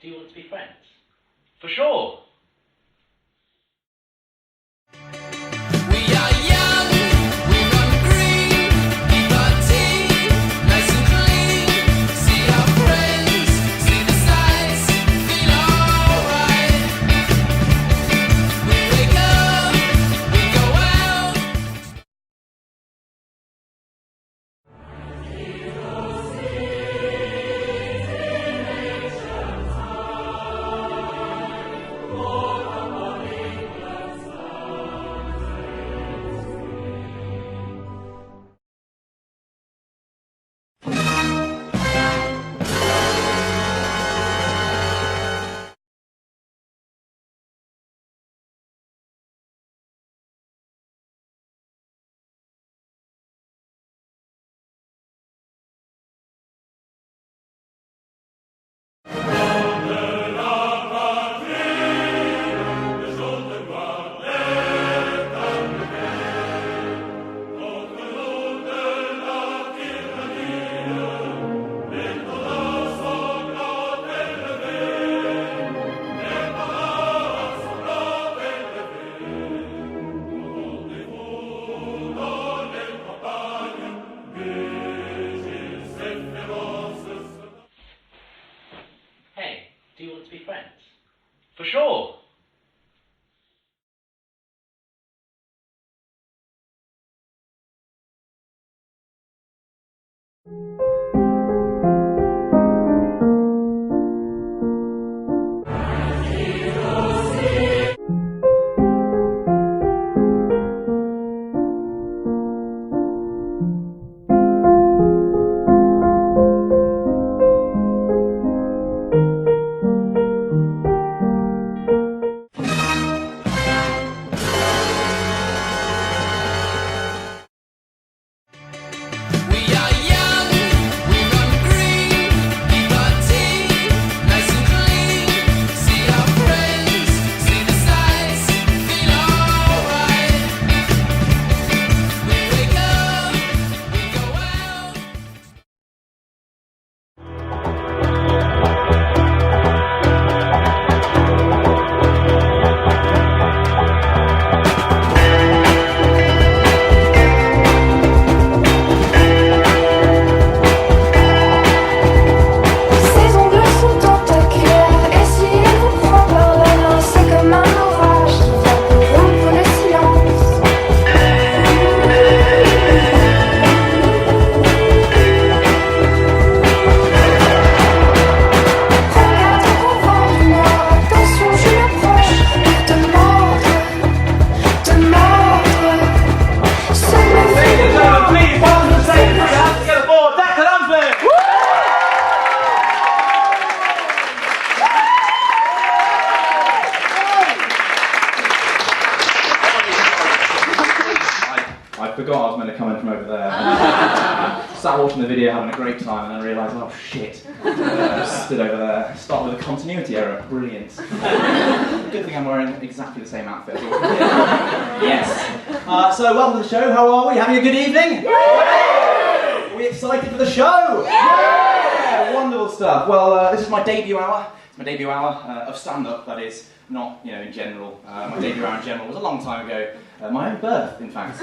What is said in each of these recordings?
Do you want to be friends? For sure! Do you want to be friends? For sure! I forgot I was meant to come in from over there. Sat watching the video, having a great time, and then realised, oh shit, stood over there. Start with a continuity error. Brilliant. Good thing I'm wearing exactly the same outfit. Yes. So welcome to the show. How are we? Having a good evening? Are we excited for the show? Yeah! Wonderful stuff. Well, this is my debut hour. It's my debut hour of stand-up, that is. Not, in general. My debut hour in general was a long time ago. My own birth, in fact.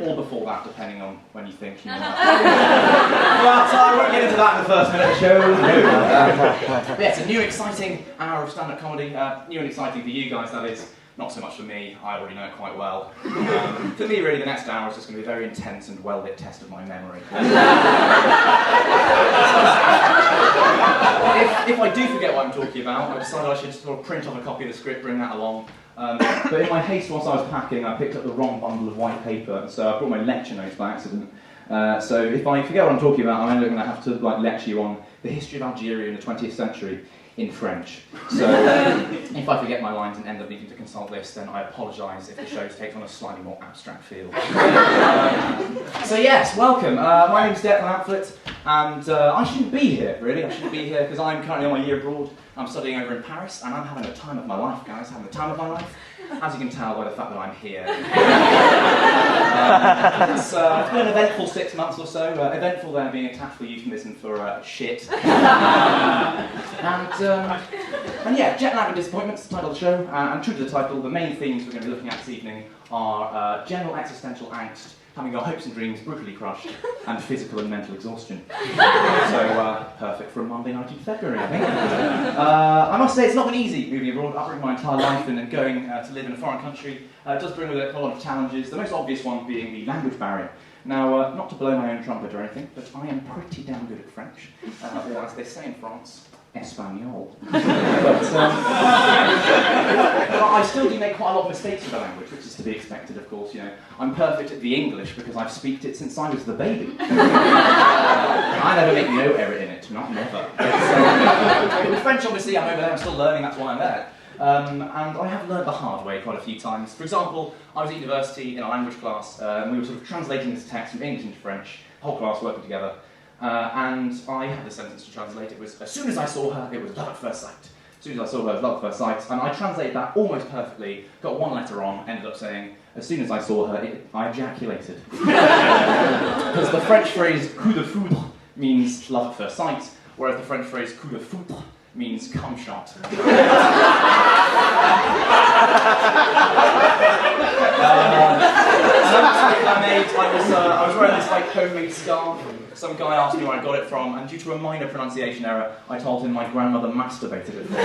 Or before that, depending on when you think you might. But I won't get into that in the first minute of the show. But yeah, it's a new, exciting hour of stand-up comedy. New and exciting for you guys, that is. Not so much for me, I already know it quite well. For me, really, the next hour is just going to be a very intense and well-lit test of my memory. If I do forget what I'm talking about, I decided I should sort of print off a copy of the script, bring that along. But in my haste whilst I was packing, I picked up the wrong bundle of white paper, so I brought my lecture notes by accident. So if I forget what I'm talking about, I'm going to have to lecture you on the history of Algeria in the 20th century in French. So if I forget my lines and end up needing to consult this, then I apologise if the show takes on a slightly more abstract feel. So yes, welcome. My name's Declan Amphlett, and I shouldn't be here, really. I shouldn't be here because I'm currently on my year abroad. I'm studying over in Paris, and I'm having the time of my life, guys. Having the time of my life. as you can tell by the fact that I'm here. It's been an eventful 6 months or so. Eventful there being a tactful euphemism for shit. And yeah, jet lag and disappointments, the title of the show. And true to the title, the main themes we're going to be looking at this evening are general existential angst, having our hopes and dreams brutally crushed, and physical and mental exhaustion. So, perfect for a Monday night in February, I think. I must say, it's not been easy moving abroad. I've lived my entire life and going to live in a foreign country. It does bring with it a lot of challenges, the most obvious one being the language barrier. Now, not to blow my own trumpet or anything, but I am pretty damn good at French, or as they say in France, Espanol. But I still do make quite a lot of mistakes with the language, which is to be expected, of course. You know, I'm perfect at the English because I've speaked it since I was the baby. I never make no error in it, not never. But with French, obviously, I'm over there. I'm still learning. That's why I'm there. And I have learned the hard way quite a few times. For example, I was at university in a language class, and we were sort of translating this text from English into French, the whole class working together. And I had the sentence to translate. It was, as soon as I saw her, it was love at first sight. As soon as I saw her, it was love at first sight. And I translated that almost perfectly, got one letter wrong, ended up saying, as soon as I saw her, I ejaculated. Because the French phrase coup de foudre means love at first sight, whereas the French phrase coup de foudre means cum shot. I was wearing this homemade scarf. Some guy asked me where I got it from, and due to a minor pronunciation error, I told him my grandmother masturbated it for me.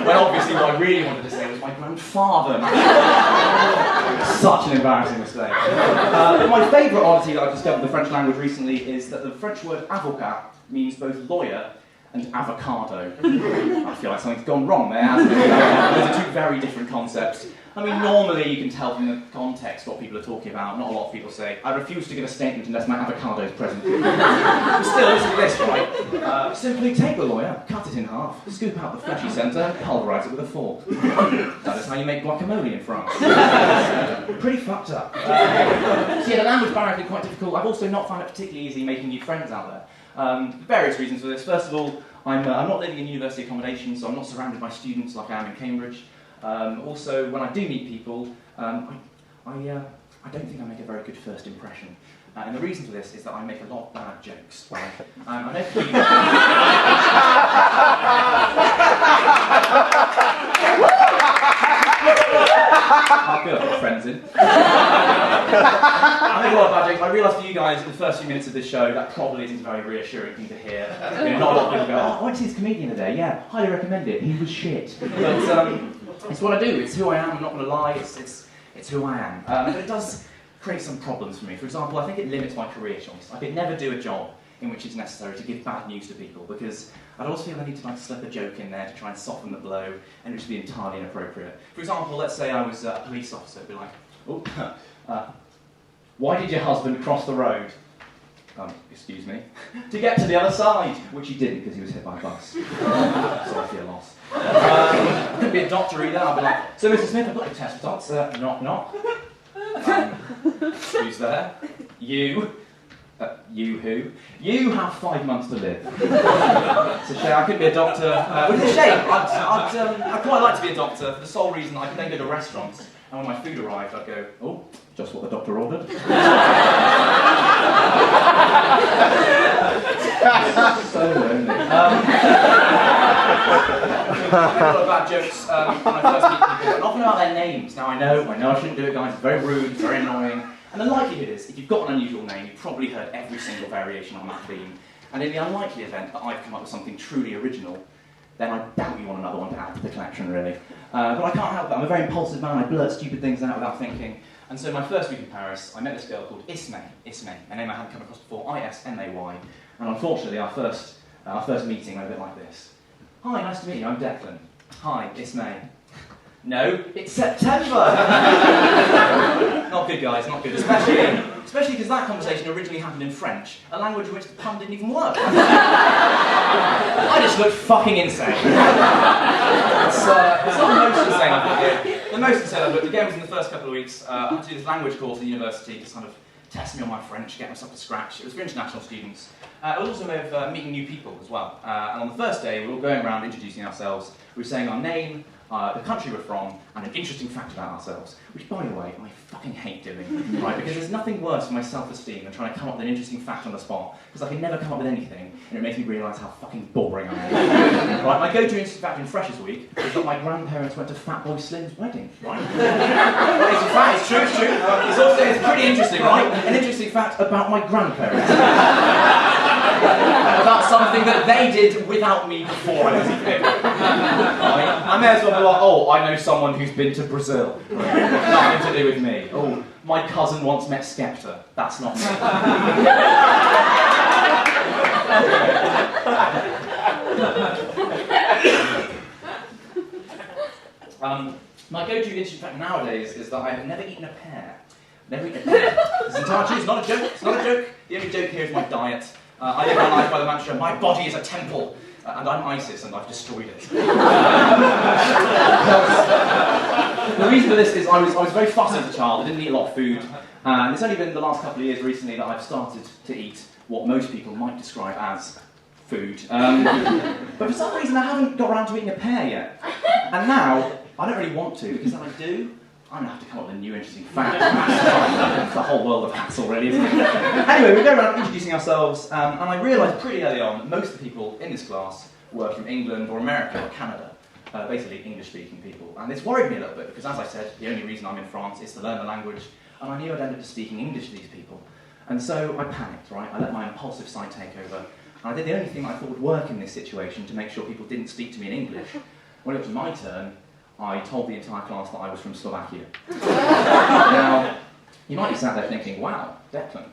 When obviously what I really wanted to say was my grandfather masturbated. Such an embarrassing mistake. My favourite oddity that I've discovered in the French language recently is that the French word avocat means both lawyer and avocado. I feel like something's gone wrong there, hasn't it? Those are two very different concepts. I mean, normally you can tell from the context what people are talking about. Not a lot of people say, I refuse to give a statement unless my avocado is present. But still, listen to this, right? Simply take the lawyer, cut it in half, scoop out the fleshy centre, and pulverise it with a fork. That is how you make guacamole in France. Pretty fucked up. So yeah, the language barrier has been quite difficult. I've also not found it particularly easy making new friends out there. Various reasons for this. First of all, I'm not living in university accommodation, so I'm not surrounded by students like I am in Cambridge. Also, when I do meet people, I don't think I make a very good first impression. And the reason for this is that I make a lot of bad jokes. I know for you... Oh, good, I've got friends in. I make a lot of bad jokes. I realise for you guys, in the first few minutes of this show, that probably isn't a very reassuring thing to hear. You know, not a lot of people go, oh, I went to see this comedian today. Yeah, highly recommend it. He was shit. But it's what I do. It's who I am. I'm not going to lie. It's who I am. But it does create some problems for me. For example, I think it limits my career choice. I could never do a job in which it's necessary to give bad news to people, because I'd also feel I need to slip a joke in there to try and soften the blow, and it would be entirely inappropriate. For example, let's say I was a police officer. It'd be like, oh, why did your husband cross the road? Excuse me. To get to the other side, which he didn't because he was hit by a bus. So I feel lost. Could be a doctor either. I'd be like, so Mr. Smith, I've got your test results. Knock, knock. Who's there? You. You who? You have 5 months to live. It's a shame. I could be a doctor. It's a shame. I'd quite like to be a doctor for the sole reason I could then go to restaurants, and when my food arrived, I'd go, oh, just what the doctor ordered. So lonely. I make a lot of bad jokes when I first meet people, and often about their names. Now I know I shouldn't do it, guys. It's very rude, it's very annoying. And the likelihood is, if you've got an unusual name, you've probably heard every single variation on that theme. And in the unlikely event that I've come up with something truly original, then I doubt you want another one to add to the collection, really. But I can't help it. I'm a very impulsive man. I blurt stupid things out without thinking. And so my first week in Paris, I met this girl called Ismay, a name I hadn't come across before, I-S-M-A-Y. And unfortunately, our first meeting went a bit like this. Hi, nice to meet you. I'm Declan. Hi, Ismay. No, it's September! Not good, guys, not good. Especially because that conversation originally happened in French, a language in which the pun didn't even work. I just looked fucking insane. It's not the most insane I've looked here. The most insane I've looked, again, was in the first couple of weeks. I had to do this language course at the university to kind of test me on my French, get myself to scratch. It was for international students. It was also a way of meeting new people as well. And on the first day, we were all going around introducing ourselves. We were saying our name, the country we're from, and an interesting fact about ourselves, which, by the way, I fucking hate doing, right? Because there's nothing worse for my self-esteem than trying to come up with an interesting fact on the spot, because I can never come up with anything, and it makes me realise how fucking boring I am. Right, my go-to interesting fact in Freshers Week is that my grandparents went to Fatboy Slim's wedding, right? It's a fact, it's true, it's true. It's pretty interesting, right? An interesting fact about my grandparents. About something that they did without me before I was a kid. Right? I may as well be like, oh, I know someone who's been to Brazil. Nothing to do with me. Oh, my cousin once met Skepta. That's not me. My go-to interesting fact nowadays is that I have never eaten a pear. Never eaten a pear. This is entirely true. It's not a joke. It's not a joke. The only joke here is my diet. I live my life by the mantra, my body is a temple, and I'm ISIS, and I've destroyed it. The reason for this is I was very fussy as a child. I didn't eat a lot of food, and it's only been the last couple of years recently that I've started to eat what most people might describe as food. But for some reason I haven't got around to eating a pear yet. And now, I don't really want to, because if I do, I'm going to have to come up with a new interesting fact. It's the whole world of hassle, really, isn't it? Anyway, we go around introducing ourselves, and I realised pretty early on that most of the people in this class were from England or America or Canada, basically English-speaking people. And this worried me a little bit, because as I said, the only reason I'm in France is to learn the language, and I knew I'd end up speaking English to these people. And so I panicked, right? I let my impulsive side take over, and I did the only thing I thought would work in this situation to make sure people didn't speak to me in English. When it was my turn, I told the entire class that I was from Slovakia. Now, you might be sat there thinking, wow, Declan,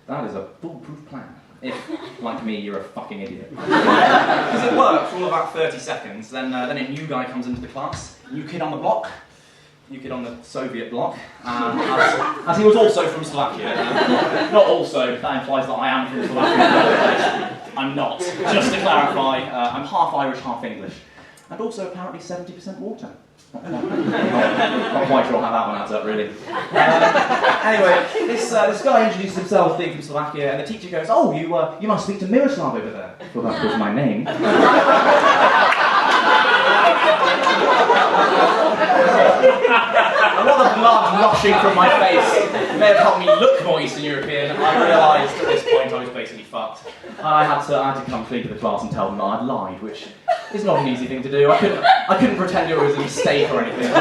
that is a foolproof plan. If, like me, you're a fucking idiot. Because it worked for all about 30 seconds, then a new guy comes into the class, new kid on the block, new kid on the Soviet block, as he was also from Slovakia. Not also, that implies that I am from Slovakia. I'm not. Just to clarify, I'm half Irish, half English. And also apparently 70% water. Not quite sure how that one adds up, really. Anyway, this guy introduces himself being from Slovakia, and the teacher goes, oh, you must speak to Miroslav over there. Well, that was my name. A lot of blood rushing from my face may have helped me look more Eastern European. I realised at this point I was basically fucked. I had to come clean to the class and tell them that I'd lied, which is not an easy thing to do. I couldn't pretend it was a mistake or anything.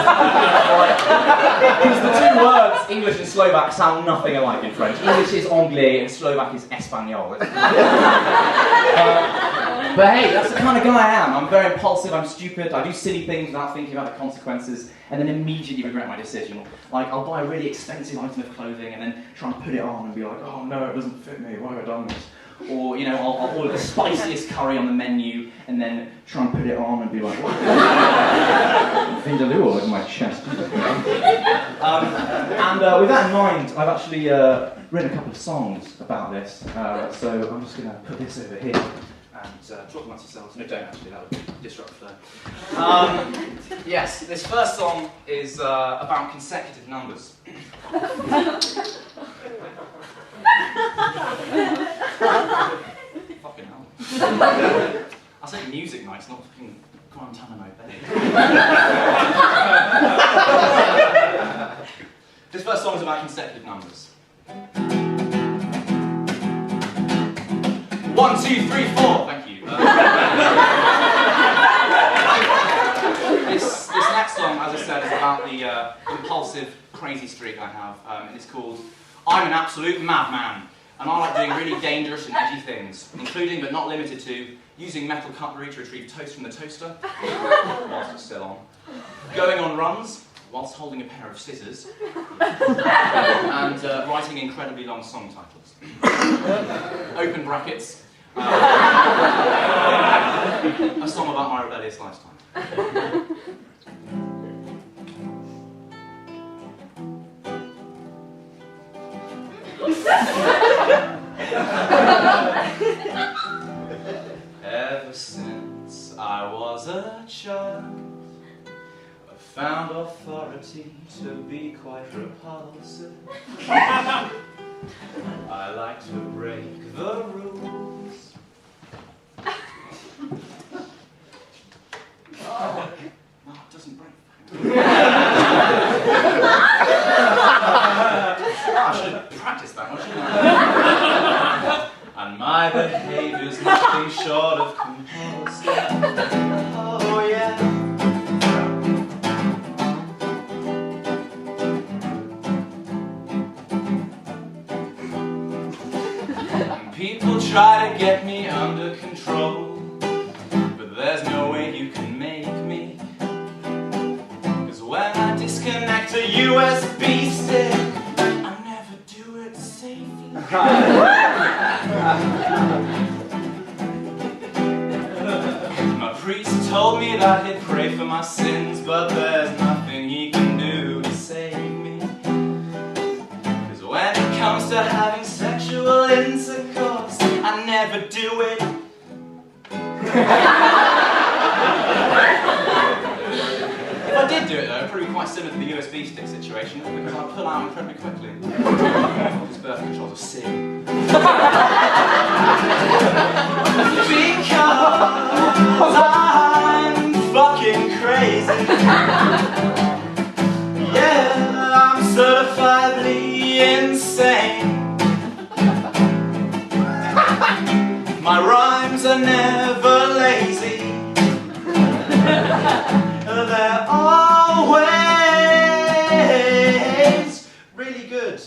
Because the two words, English and Slovak, sound nothing alike in French. English is anglais and Slovak is espagnol. But hey, that's the kind of guy I am. I'm very impulsive, I'm stupid, I do silly things without thinking about the consequences, and then immediately regret my decision. Like, I'll buy a really expensive item of clothing and then try and put it on and be like, oh no, it doesn't fit me, why have I done this? Or, you know, I'll order the spiciest curry on the menu and then try and put it on and be like, what? Vindaloo in my chest. And with that in mind, I've actually written a couple of songs about this, so I'm just going to put this over here and talk amongst yourselves. No, don't actually, that would disrupt the flow. Yes, this first song is about consecutive numbers. Fucking hell. I say music nights, not fucking Guantanamo Bay. This first song is about consecutive numbers. 1, 2, 3, 4. Thank you. This next song, as I said, is about the impulsive, crazy streak I have. And it's called I'm an Absolute Madman. And I like doing really dangerous and edgy things, including but not limited to using metal cutlery to retrieve toast from the toaster, whilst it's still on, going on runs whilst holding a pair of scissors, and writing incredibly long song titles. Open brackets. A song about my rebellious lifestyle. Ever since I was a child, I found authority to be quite repulsive. I like to break the rules. Oh, no, it doesn't break. try to get me under control, but there's no way you can make me. Cause when I disconnect a USB stick, I never do it safely. My priest told me that he'd pray for my sins, but there's nothing he can do to save me. Cause when it comes to having sexual intercourse, I never do it. If I did do it though, it'd probably be quite similar to the USB stick situation, because I'd pull out incredibly quickly. This birth control's a sin. Because I'm fucking crazy. Yeah, I'm certifiably insane. My rhymes are never lazy. They're always really good.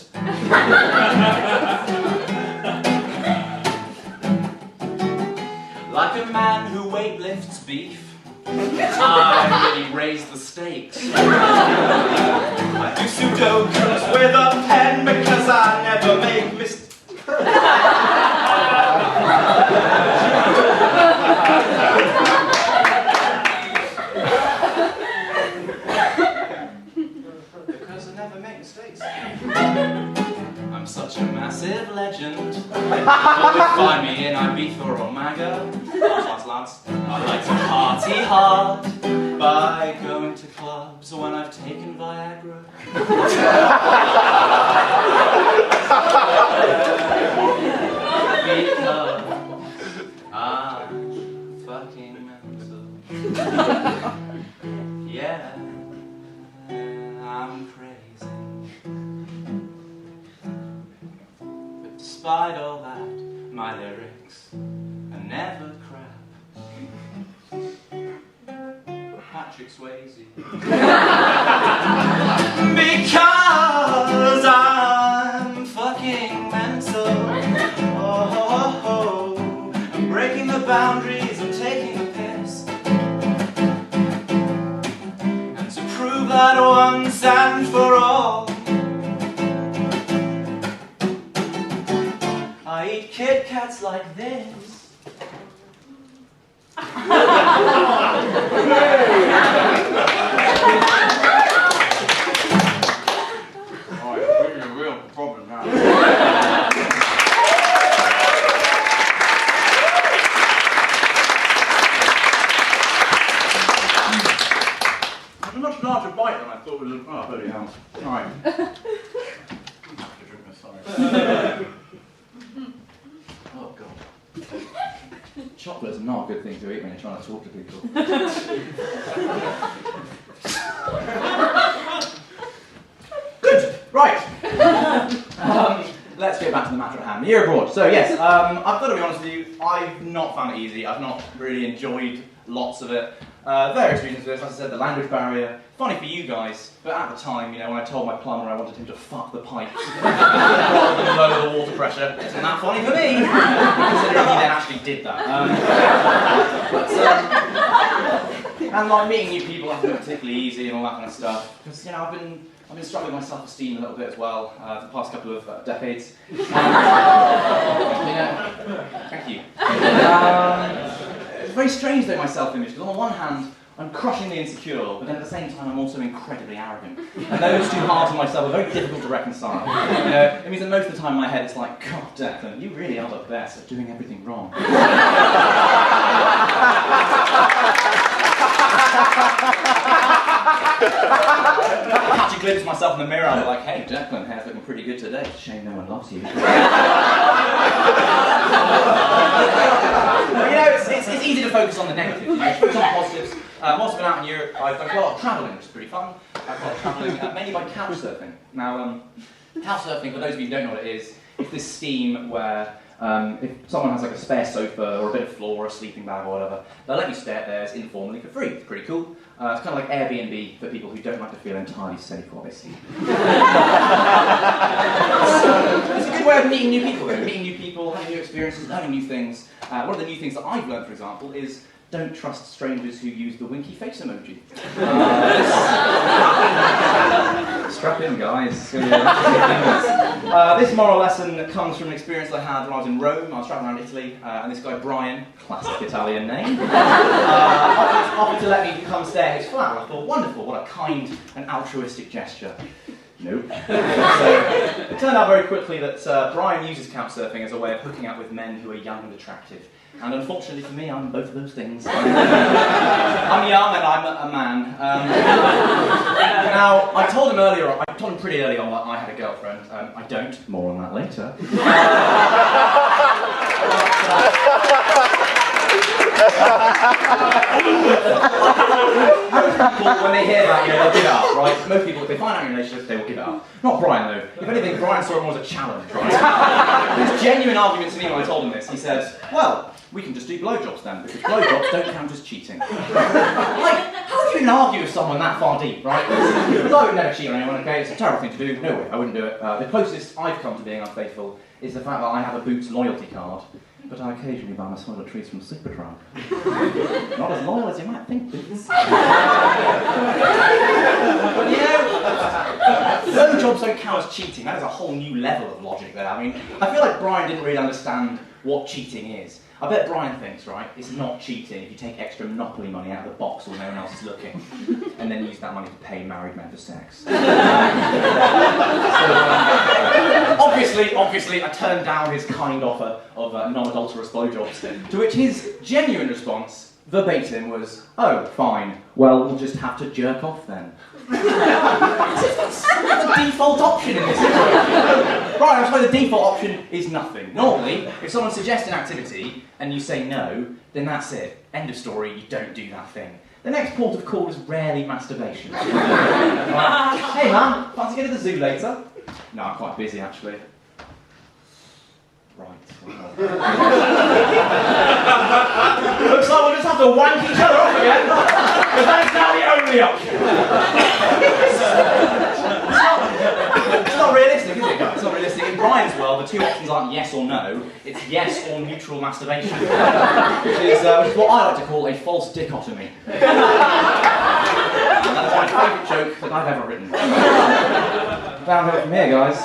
Like a man who weightlifts beef, I really raise the stakes. I do sudokus with a pen because I never make mistakes. Because I never make mistakes. I'm such a massive legend. You'll find me in Ibiza or Maga. Lads. I like to party hard by going to clubs when I've taken Viagra. Because I'm fucking mental. Yeah, I'm crazy. But despite all that, my lyrics are never crap. Patrick Swayze. Because I'm fucking mental. Oh, I'm breaking the boundaries and taking the piss. And to prove that once and for all, I eat Kit Kats like this. Alright, a real problem now. It's a much larger bite than I thought it was. Oh, bloody hell. Alright. Oh, God. Chocolate is not a good thing to eat when you're trying to talk to people. Good, right. Let's get back to the matter at hand. The year abroad. So yes, I've got to be honest with you, I've not found it easy. I've not really enjoyed lots of it. Various reasons for this. As I said, the language barrier. Funny for you guys, but at the time, you know, when I told my plumber I wanted him to fuck the pipes rather than lower the water pressure, isn't that funny for me? Considering he then actually did that. And like meeting new people hasn't been particularly easy and all that kind of stuff. Because, you know, I've been struggling with my self-esteem a little bit as well for the past couple of decades. You know, thank you. It's very strange though, my self-image, because on the one hand, I'm crushingly insecure, but then at the same time I'm also incredibly arrogant. And those two halves of myself are very difficult to reconcile. You know, it means that most of the time in my head it's like, God, Declan, you really are the best at doing everything wrong. I catch a glimpse of myself in the mirror, I'm like, hey, Declan, hair's looking pretty good today. It's a shame no one loves you. You know, it's easy to focus on the negative. You know, focus on the positives. Whilst I've been out in Europe, I've done a lot of travelling, which is pretty fun. I've got travelling mainly by couch surfing. Now, couch surfing, for those of you who don't know what it is, it's this scheme where if someone has like a spare sofa or a bit of floor or a sleeping bag or whatever, they'll let you stay at theirs informally for free. It's pretty cool. It's kind of like Airbnb for people who don't like to feel entirely safe while they sleep. It's a good way of meeting new people though. Meeting new people, people, having new experiences, learning new things. One of the new things that I've learned, for example, is don't trust strangers who use the winky face emoji. Strap in, guys. This moral lesson comes from an experience I had when I was in Rome. I was travelling around Italy, and this guy Brian, classic Italian name, offered to let me come stay at his flat. I thought, wonderful, what a kind and altruistic gesture. Nope. So it turned out very quickly that Brian uses couchsurfing as a way of hooking up with men who are young and attractive. And unfortunately for me, I'm both of those things. I'm young and I'm a man. Now, I told him pretty early on that I had a girlfriend. I don't. More on that later. Most people, when they hear that, they'll give it up, right? Most people, if they find out in a relationship, they will give it up. Not Brian, though. If anything, Brian saw it more as a challenge, right? There's genuine arguments to me when I told him this. He says, well, we can just do blowjobs then, because blowjobs don't count as cheating. Like, how do you even argue with someone that far deep, right? Because I would never cheat on anyone, okay? It's a terrible thing to do. No way, I wouldn't do it. The closest I've come to being unfaithful is the fact that I have a Boots loyalty card, but I occasionally buy my toiletries from Supertramp. Not as loyal as you might think, Boots. But you know, blowjobs don't count as cheating. That is a whole new level of logic there. I mean, I feel like Brian didn't really understand what cheating is. I bet Brian thinks, right, it's not cheating if you take extra Monopoly money out of the box while no one else is looking, and then use that money to pay married men for sex. Obviously, I turned down his kind offer of non-adulterous blowjobs, to which his genuine response, verbatim, was, oh, fine, well, we'll just have to jerk off then. That's the default option in this situation. Right, I'm sorry, the default option is nothing. Normally, if someone suggests an activity and you say no, then that's it. End of story, you don't do that thing. The next port of call is rarely masturbation. Hey man, fancy going to the zoo later? No, I'm quite busy actually. Right. Looks like we'll just have to wank each other off again, because that's now the only option. It's not realistic, is it, guys? It's not realistic. In Brian's world, the two options aren't yes or no, it's yes or neutral masturbation, which is what I like to call a false dichotomy. That's my favourite joke that I've ever written. Downhill from here, guys.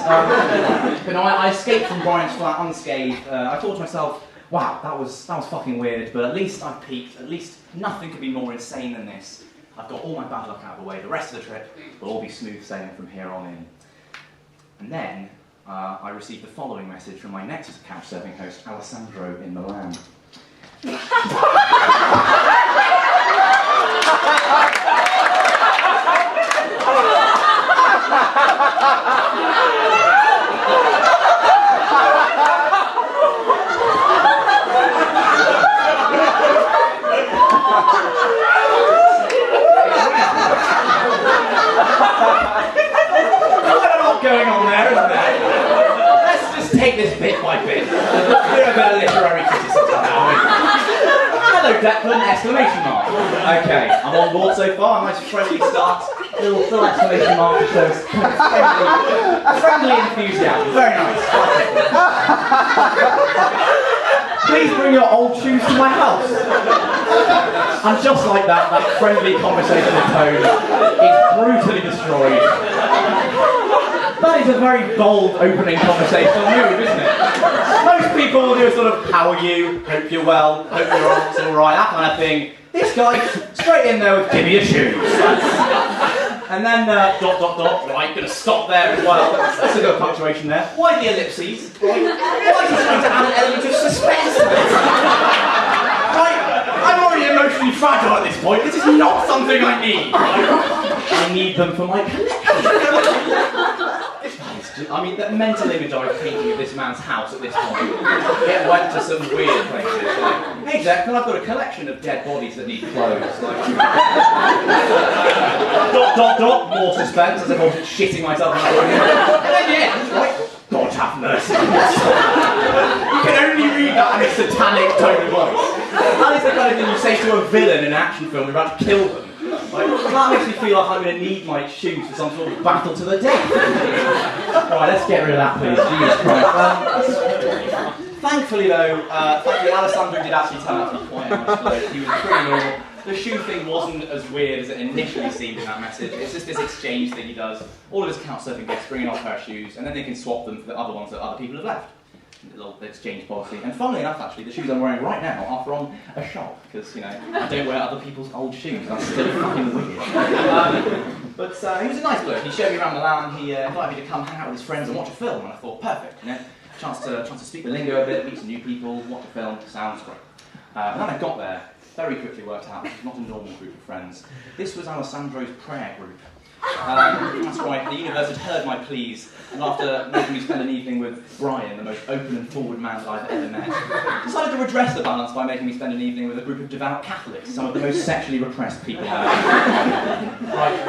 But no, I escaped from Brian's flat unscathed. I thought to myself, wow, that was fucking weird, but at least I've peaked. At least nothing could be more insane than this. I've got all my bad luck out of the way. The rest of the trip will all be smooth sailing from here on in. And then I received the following message from my next couchsurfing host, Alessandro, in Milan. Going on there, isn't there? Let's just take this bit by bit. Do a bit of literary criticism now. Hello, Declan! Exclamation mark. Okay, I'm on board so far. Nice friendly start. Little exclamation mark that shows friendly enthusiasm. Very nice. Please bring your old shoes to my house. And just like that friendly conversational tone is brutally destroyed. That is a very bold opening conversational move, isn't it? Most people will do a sort of, how are you? Hope you're well, hope you're alright, that kind of thing. This guy, straight in there with, give me your shoes. And then, ... right, gonna stop there as well. That's a good punctuation there. Why the ellipses? Right? Why is he trying to add an element of suspense to this? Right? I'm already emotionally fragile at this point. This is not something I need. I need them for my collection. I mean, the mental image I was painting of this man's house at this point, it went to some weird places. Like, hey Declan, I've got a collection of dead bodies that need clothes. Like, ... more suspense as if I was shitting myself in the room. And then yeah, right, God have mercy. You can only read that in a satanic tone of voice. That is the kind of thing you say to a villain in an action film, you're about to kill them. Like, that makes me feel like I'm going to need my shoes for some sort of battle to the death. Right, let's get rid of that, please. Jesus Christ. Thankfully Alessandro did actually turn out to be quite a nice bloke. He was pretty normal. The shoe thing wasn't as weird as it initially seemed in that message. It's just this exchange thing he does. All of his couchsurfing guests bring in a pair of shoes, and then they can swap them for the other ones that other people have left. A little exchange policy. And funnily enough, actually, the shoes I'm wearing right now are from a shop, because, you know, I don't wear other people's old shoes. That's still fucking weird. But he was a nice bloke. He showed me around Milan. He invited me to come hang out with his friends and watch a film, and I thought, perfect, you know, chance to speak the lingo a bit, meet some new people, watch a film, sounds great. And then I got there, very quickly worked out this was not a normal group of friends. This was Alessandro's prayer group. That's right, the universe had heard my pleas, and after making me spend an evening with Brian, the most open and forward man that I've ever met, decided to redress the balance by making me spend an evening with a group of devout Catholics, some of the most sexually repressed people I know. Right.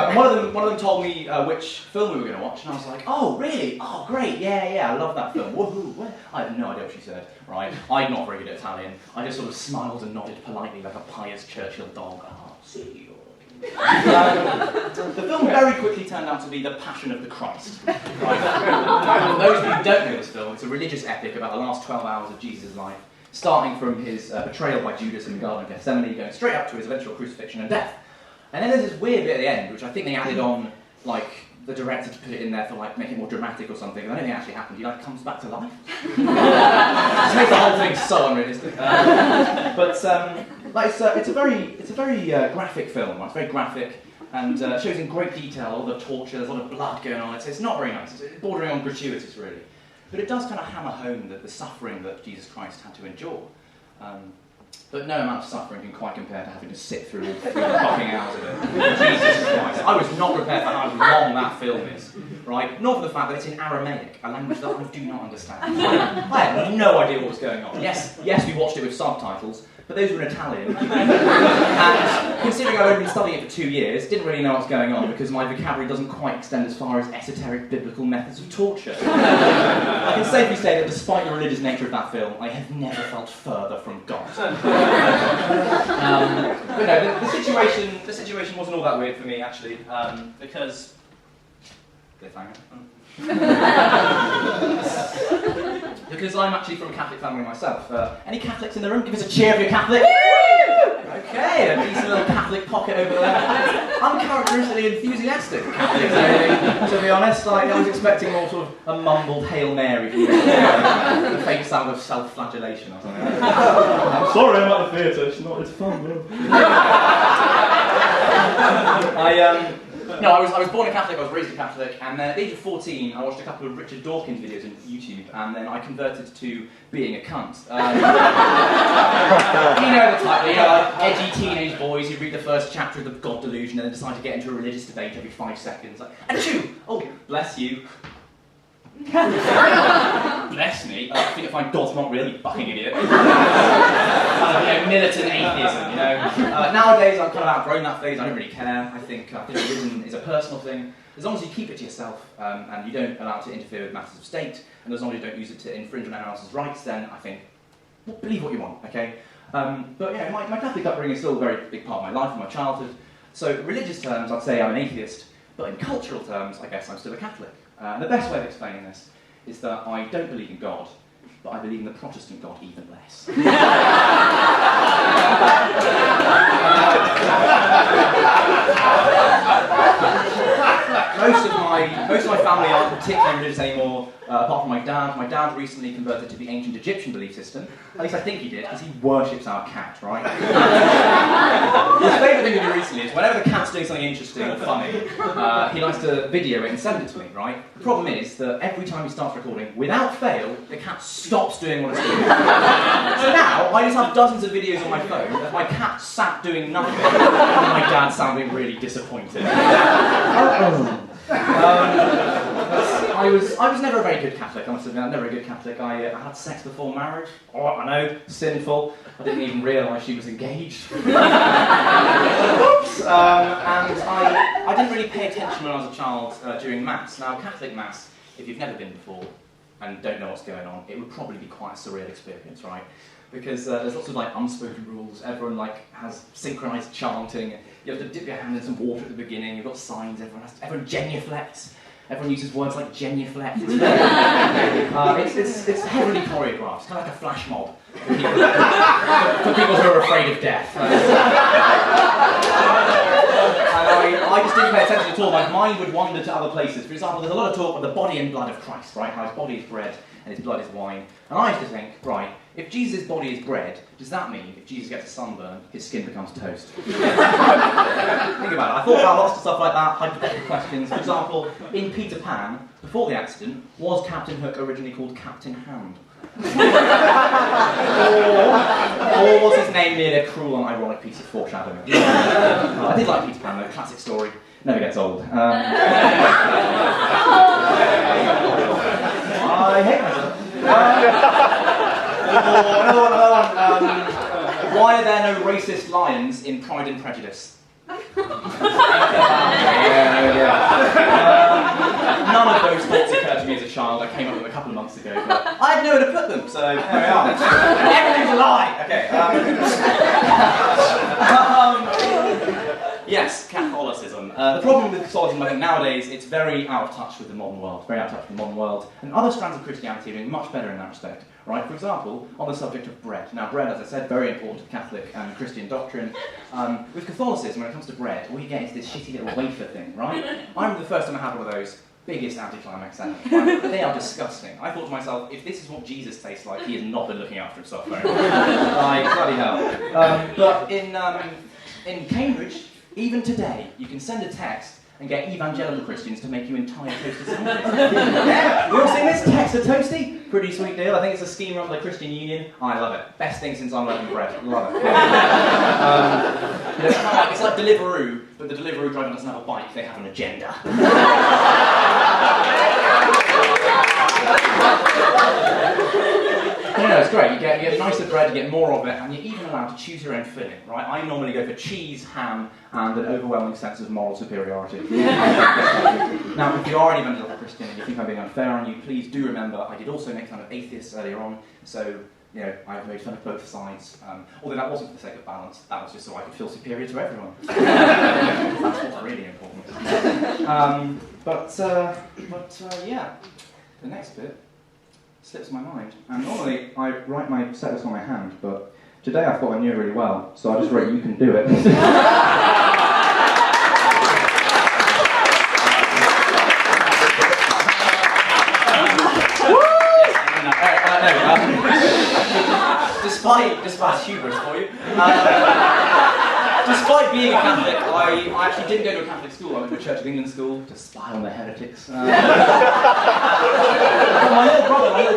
And one of them told me which film we were going to watch, and I was like, oh, really? Oh, great, yeah, I love that film. Woohoo, what? I had no idea what she said, right? I'm not very good at Italian. I just sort of smiled and nodded politely like a pious Churchill dog. Oh, see you. The film very quickly turned out to be The Passion of the Christ. Right? For those of you who don't know this film, it's a religious epic about the last 12 hours of Jesus' life, starting from his betrayal by Judas in the Garden of Gethsemane, going straight up to his eventual crucifixion and death. And then there's this weird bit at the end, which I think they added on, like, the director to put it in there for, like, make it more dramatic or something, and I don't think it actually happened. He, like, comes back to life. Just makes the whole thing so unrealistic. It's a very graphic film. Right? It's very graphic and shows in great detail all the torture. There's a lot of blood going on. It's not very nice. It's bordering on gratuitous, really. But it does kind of hammer home the suffering that Jesus Christ had to endure. But no amount of suffering can quite compare to having to sit through all 3 fucking hours of it. Jesus Christ. I was not prepared for how long that film is, right? Not for the fact that it's in Aramaic, a language that I do not understand. I had no idea what was going on. Yes, we watched it with subtitles, but those were in Italian. And considering I'd only been studying it for 2 years, didn't really know what was going on because my vocabulary doesn't quite extend as far as esoteric biblical methods of torture. I can safely say that despite the religious nature of that film, I have never felt further from God. But no, the situation wasn't all that weird for me actually, because because I'm actually from a Catholic family myself. Any Catholics in the room? Give us a cheer if you're Catholic. Okay, a decent little Catholic pocket over there. Uncharacteristically enthusiastic Catholics, to be honest. I was expecting more sort of a mumbled Hail Mary, a faint sound of self-flagellation or something. I'm sorry, I'm at the theatre. It's fun, man. I was born a Catholic, I was raised a Catholic, and then at the age of 14 I watched a couple of Richard Dawkins videos on YouTube, and then I converted to being a cunt. You know the type, like edgy teenage boys who read the first chapter of The God Delusion and then decide to get into a religious debate every 5 seconds. Like, achoo! Oh, bless you. Bless me. I think I find God's not really fucking idiot. Militant atheism, you know. Nowadays, I've kind of outgrown that phase. I don't really care. I think religion is a personal thing. As long as you keep it to yourself and you don't allow it to interfere with matters of state, and as long as you don't use it to infringe on anyone else's rights, then I think, well, believe what you want, okay? But yeah, my Catholic upbringing is still a very big part of my life and my childhood. So in religious terms, I'd say I'm an atheist, but in cultural terms, I guess I'm still a Catholic. And the best way of explaining this is that I don't believe in God, but I believe in the Protestant God even less. Most of my family aren't particularly religious anymore, apart from my dad. My dad recently converted to the ancient Egyptian belief system. At least I think he did, because he worships our cat, right? His favourite thing to do recently is whenever the cat's doing something interesting or funny, he likes to video it and send it to me, right? The problem is that every time he starts recording, without fail, the cat stops doing what it's doing. So now, I just have dozens of videos on my phone of my cat sat doing nothing, and my dad sounding really disappointed. I was never a very good Catholic, I must admit. I'm never a good Catholic. I had sex before marriage. Oh, I know, sinful. I didn't even realise she was engaged. Oops! And I didn't really pay attention when I was a child during Mass. Now, Catholic Mass, if you've never been before and don't know what's going on, it would probably be quite a surreal experience, right? Because there's lots of like unspoken rules. Everyone like has synchronised chanting. You have to dip your hand in some water at the beginning. You've got signs. Everyone genuflects. Everyone uses words like genuflect. It's heavily choreographed. It's kind of like a flash mob for people who are afraid of death. I just didn't pay attention at all. My mind would wander to other places. For example, there's a lot of talk about the body and blood of Christ, right? How his body is bread and his blood is wine. And I used to think, right, if Jesus' body is bread, does that mean if Jesus gets a sunburn, his skin becomes toast? Think about it. I thought about lots of stuff like that, hypothetical questions. For example, in Peter Pan, before the accident, was Captain Hook originally called Captain Hand? or was his name merely a cruel and ironic piece of foreshadowing? I did like Peter Pan though, classic story, never gets old. I hate myself. Another one. Why are there no racist lions in Pride and Prejudice? None of those thoughts occurred to me as a child. I came up with them a couple of months ago, but I had nowhere to put them, so there we are. Everything's a lie! Okay. Yes, Catholicism. The problem with Catholicism, I think, nowadays, it's very out of touch with the modern world. And other strands of Christianity are doing much better in that respect. Right? For example, on the subject of bread. Now, bread, as I said, very important to Catholic and Christian doctrine. With Catholicism, when it comes to bread, all you get is this shitty little wafer thing, right? I remember the first time I had one of those. Biggest anticlimax ever. Right? They are disgusting. I thought to myself, if this is what Jesus tastes like, he has not been looking after himself very much. Like, bloody hell. But in Cambridge, even today, you can send a text and get evangelical Christians to make you entire toasted sandwiches. Yeah, you all seen this? Text a toasty? Pretty sweet deal. I think it's a scheme run by the Christian Union. I love it. Best thing since unleavened bread. Love it. It's like Deliveroo, but the Deliveroo driver doesn't have a bike, they have an agenda. It's great. You get nicer bread, you get more of it, and you're even allowed to choose your own filling, right? I normally go for cheese, ham, and an overwhelming sense of moral superiority. Now, if you are an evangelical Christian and you think I'm being unfair on you, please do remember I did also make fun of atheists earlier on, so I've made fun of both sides. Although that wasn't for the sake of balance, that was just so I could feel superior to everyone. That's what's really important. Yeah, the next bit slips my mind. And normally I write my set list on my hand, but today I thought I knew it really well, so I just wrote "You can do it." Despite hubris for you. Despite being a Catholic, I actually didn't go to a Catholic school. I went to a Church of England school to spy on the heretics. My little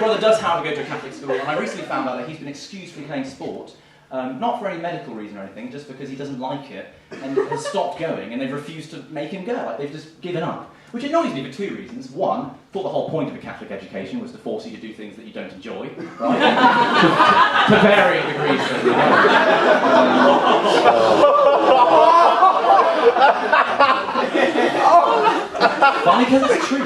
brother does, however, go to a Catholic school, and I recently found out that he's been excused from playing sport, not for any medical reason or anything, just because he doesn't like it, and has stopped going, and they've refused to make him go. Like, they've just given up. Which annoys me for two reasons. One, I thought the whole point of a Catholic education was to force you to do things that you don't enjoy, right? To varying degrees. Funny because it's true, Two,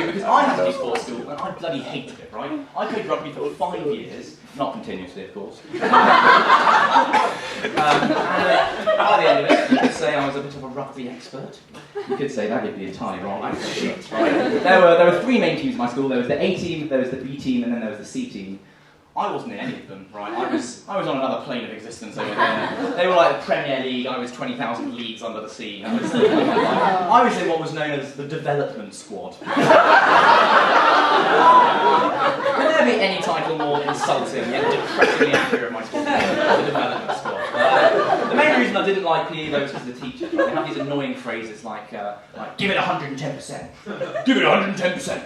because I had to do sports school and I bloody hated it, right? I played rugby for 5 years, not continuously, of course. And by the end of it, you could say I was a bit of a rugby expert. You could say that, you'd be entirely wrong. I was shit, right? There were three main teams in my school. There was the A team, there was the B team, and then there was the C team. I wasn't in any of them, right? I was on another plane of existence over there. They were like the Premier League, I was 20,000 leagues under the sea. I was in what was known as the development squad. Can there be any title more insulting yet depressingly accurate of my school? The development squad. The main reason I didn't like PE though was because of the teachers. Right? They have these annoying phrases like give it 110%, give it 110%,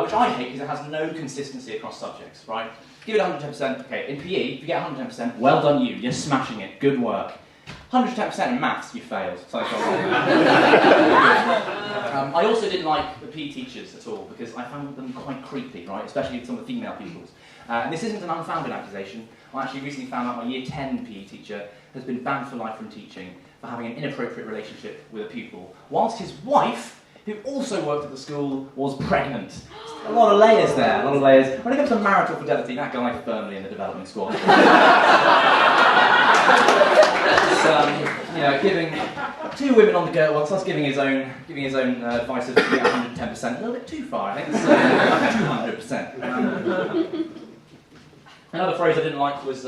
which I hate because it has no consistency across subjects, right? Give it 110%, okay, in PE, if you get 110%, well done you, you're smashing it, good work. 110% in maths, you failed. So I also didn't like the PE teachers at all, because I found them quite creepy, right, especially some of the female pupils. And this isn't an unfounded accusation. I actually recently found out my year 10 PE teacher has been banned for life from teaching for having an inappropriate relationship with a pupil, whilst his wife, who also worked at the school, was pregnant. A lot of layers there, a lot of layers. When it comes to marital fidelity, that guy firmly in the development squad. giving 2 women on the go once, giving his own advice of 110%, a little bit too far, I think. It's 200%. Another phrase I didn't like was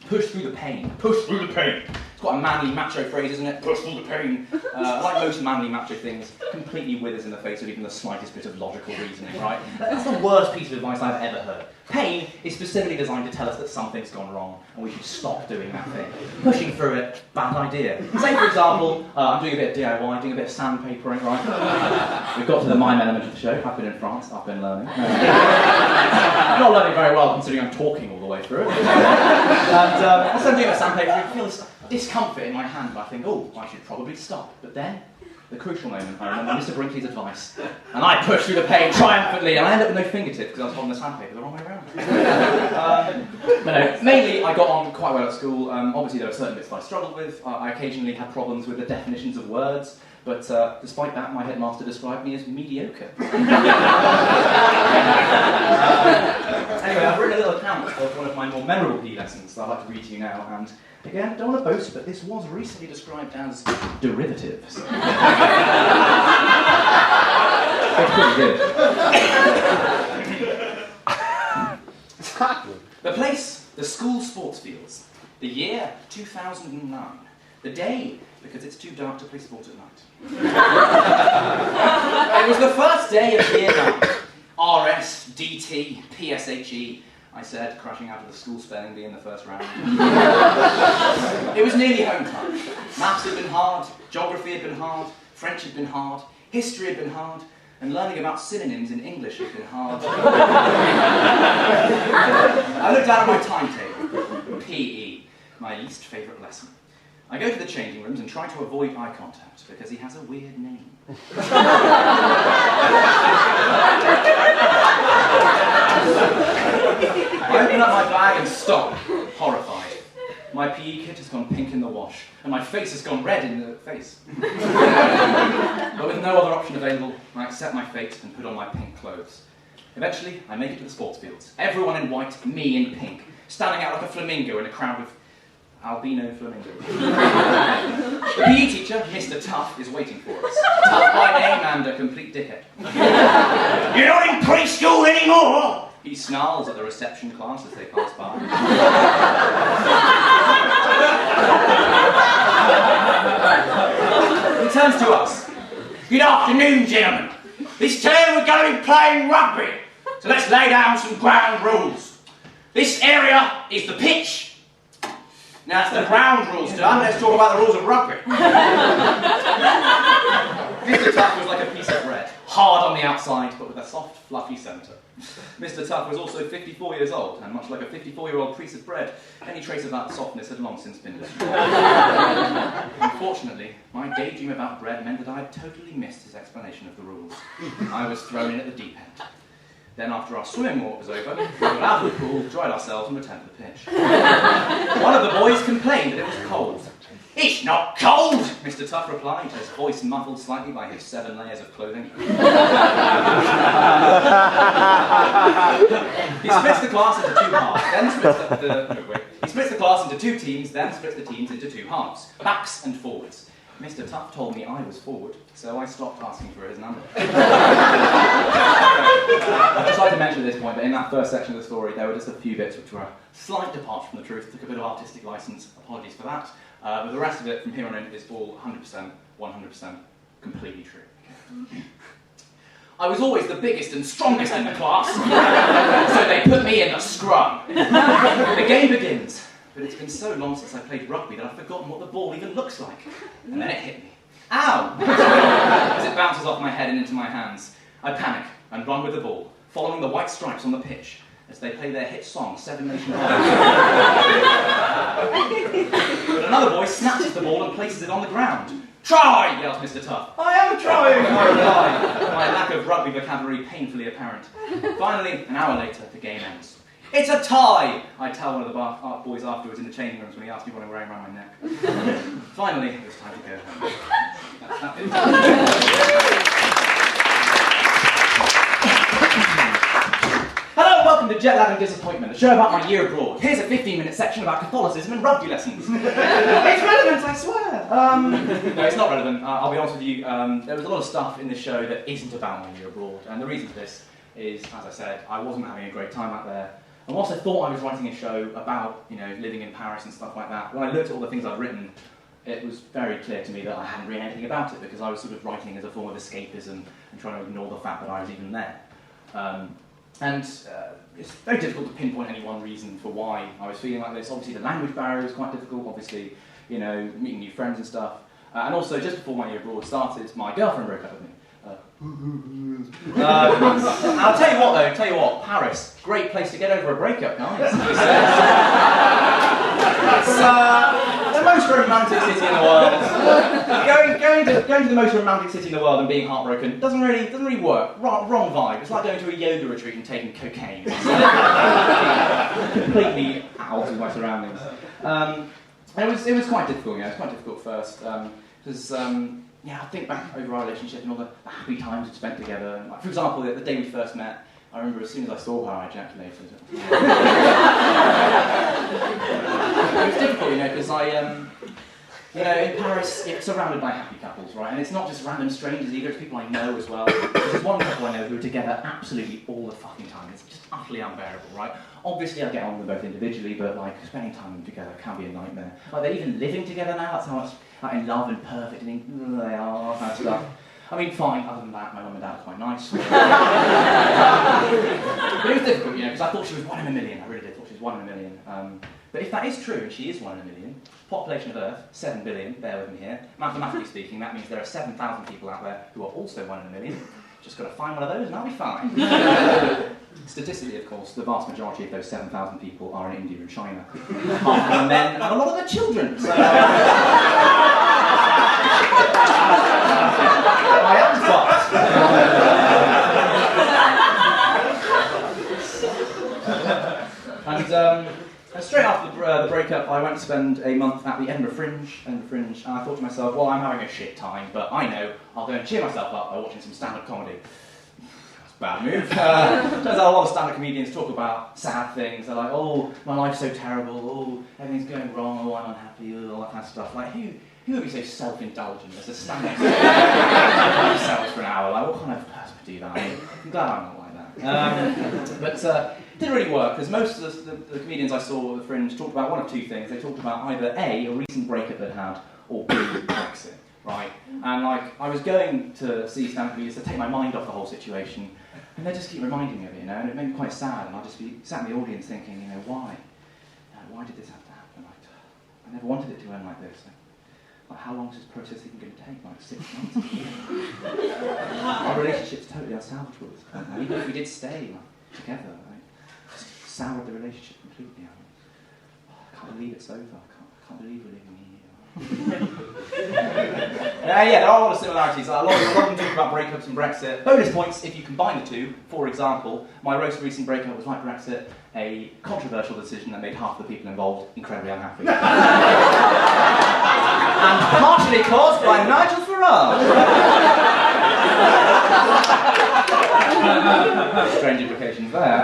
push through the pain. Push through the pain. It's quite a manly, macho phrase, isn't it? Push through the pain. Like most manly, macho things, completely withers in the face of even the slightest bit of logical reasosoning, right? That's the worst piece of advice I've ever heard. Pain is specifically designed to tell us that something's gone wrong and we should stop doing that thing. Pushing through it, bad idea. Say, for example, I'm doing a bit of DIY, doing a bit of sandpapering, right? We've got to the mime element of the show. I've been in France, I've been learning. I'm not learning very well considering I'm talking all the way through it. And as I'm doing a sandpapering, I feel this discomfort in my hand, and I think, oh, I should probably stop. But then, the crucial moment, I remember Mr. Brinkley's advice, and I pushed through the pain triumphantly, and I ended up with no fingertips because I was holding the sandpaper the wrong way around. But no, mainly I got on quite well at school. Obviously, there were certain bits that I struggled with. I occasionally had problems with the definitions of words, but despite that, my headmaster described me as mediocre. Anyway, I've written a little account of one of my more memorable PE lessons that I'd like to read to you now, and again, don't want to boast, but this was recently described as derivatives. It's pretty good. The place, the school sports fields. The year, 2009. The day, because it's too dark to play sport at night. It was the first day of year 9. RS, DT, PSHE. I said, crashing out of the school spelling bee in the first round. It was nearly home time. Maths had been hard, geography had been hard, French had been hard, history had been hard, and learning about synonyms in English had been hard. I looked down at my timetable. PE, my least favourite lesson. I go to the changing rooms and try to avoid eye contact because he has a weird name. I open up my bag and stop, horrified. My PE kit has gone pink in the wash, and my face has gone red in the face. But with no other option available, I accept my fate and put on my pink clothes. Eventually, I make it to the sports fields. Everyone in white, me in pink, standing out like a flamingo in a crowd of albino flamingos. The PE teacher, Mr. Tuff, is waiting for us. Tuff by name and a complete dickhead. You're not in preschool anymore! He snarls at the reception class as they pass by. He turns to us. Good afternoon, gentlemen. This term we're going to be playing rugby. So let's lay down some ground rules. This area is the pitch. Now that's the ground rules done. Let's talk about the rules of rugby. Mr. Tuff was like a piece of bread. Hard on the outside, but with a soft, fluffy centre. Mr. Tuff was also 54 years old, and much like a 54-year-old piece of bread, any trace of that softness had long since been destroyed. Unfortunately, my daydream about bread meant that I had totally missed his explanation of the rules. I was thrown in at the deep end. Then after our swimming walk was over, we got out of the pool, dried ourselves and returned to the pitch. One of the boys complained that it was cold. It's not cold, Mr. Tuff replied, his voice muffled slightly by his 7 layers of clothing. He splits the class into 2 halves, then he splits the class into 2 teams, then splits the teams into 2 halves, backs and forwards. Mr. Tuff told me I was forward, so I stopped asking for his number. I'd just like to mention at this point that in that first section of the story, there were just a few bits which were a slight departure from the truth, took a bit of artistic license, apologies for that. But the rest of it, from here on in, is all 100%, 100% completely true. I was always the biggest and strongest in the class, so they put me in the scrum. The game begins, but it's been so long since I played rugby that I've forgotten what the ball even looks like. And then it hit me. Ow! As it bounces off my head and into my hands. I panic and run with the ball, following the white stripes on the pitch, as they play their hit song, 7 Nation Army. But another boy snatches the ball and places it on the ground. Try, yells Mr. Tuff. I am trying, I reply, my lack of rugby vocabulary painfully apparent. Finally, an hour later, the game ends. It's a tie, I tell one of the boys afterwards in the changing rooms when he asked me what I'm wearing around my neck. Finally, it was time to go home. Hello, welcome to Jet Lag and Disappointment, a show about my year abroad. Here's a 15-minute section about Catholicism and rugby lessons. It's relevant, I swear. No, it's not relevant. I'll be honest with you. There was a lot of stuff in this show that isn't about my year abroad, and the reason for this is, as I said, I wasn't having a great time out there. And whilst I thought I was writing a show about, living in Paris and stuff like that, when I looked at all the things I'd written, it was very clear to me that I hadn't written anything about it, because I was sort of writing as a form of escapism and trying to ignore the fact that I was even there. It's very difficult to pinpoint any one reason for why I was feeling like this. Obviously, the language barrier was quite difficult. Obviously, meeting new friends and stuff. And also, just before my year abroad started, my girlfriend broke up with me. I'll tell you what, Paris, great place to get over a breakup, guys. It's the most romantic city in the world. Going to the most romantic city in the world and being heartbroken doesn't really work. Wrong vibe. It's like going to a yoga retreat and taking cocaine. It's completely out of my surroundings. It was quite difficult. It was quite difficult first because. I think back over our relationship and all the happy times we'd spent together. Like, for example, the day we first met, I remember as soon as I saw her, I ejaculated. It was difficult, because in Paris, it's surrounded by happy couples, right? And it's not just random strangers either, it's people I know as well. There's one couple I know who are together absolutely all the fucking time. It's just utterly unbearable, right? Obviously, I get on with them both individually, but spending time with them together can be a nightmare. They're even living together now. That's how much in love and perfect and they are, kind of stuff. I mean, fine. Other than that, my mum and dad are quite nice. But it was difficult, because I thought she was 1 in a million. I really did thought she was 1 in a million. But if that is true, and she is 1 in a million, population of Earth 7 billion. Bear with me here. Mathematically speaking, that means there are 7,000 people out there who are also 1 in a million. Just got to find one of those, and I'll be fine. Statistically, of course, the vast majority of those 7,000 people are in India and China. Half of them men, and a lot of their children. So, I am fucked. And straight after the breakup, I went to spend a month at the Edinburgh Fringe, and I thought to myself, well, I'm having a shit time, but I know I'll go and cheer myself up by watching some stand-up comedy. Bad move. Turns out a lot of stand-up comedians talk about sad things. They're like, oh, my life's so terrible, oh, everything's going wrong, oh, I'm unhappy, all that kind of stuff. Like, who would be so self-indulgent as to stand next to themselves for an hour? Like, what kind of person would do that? I mean, I'm glad I'm not like that. But it didn't really work, because most of the comedians I saw at the Fringe talked about one of two things. They talked about either A, a recent breakup they'd had, or B, Brexit, right? And I was going to see stand-up comedians to take my mind off the whole situation, and they just keep reminding me of it, and it made me quite sad, and I'd just be sat in the audience thinking, why? Why did this have to happen? I never wanted it to end like this. Like, how long is this process even going to take? Like 6 months? Our relationship's totally unsalvageable at this point. Now. Even if we did stay together, just soured the relationship completely. I can't believe it's over. I can't believe we're living here. There are a lot of similarities. A lot of them talk about breakups and Brexit. Bonus points if you combine the two. For example, my most recent breakup was like Brexit, a controversial decision that made half the people involved incredibly unhappy. And partially caused by Nigel Farage. Strange implications there.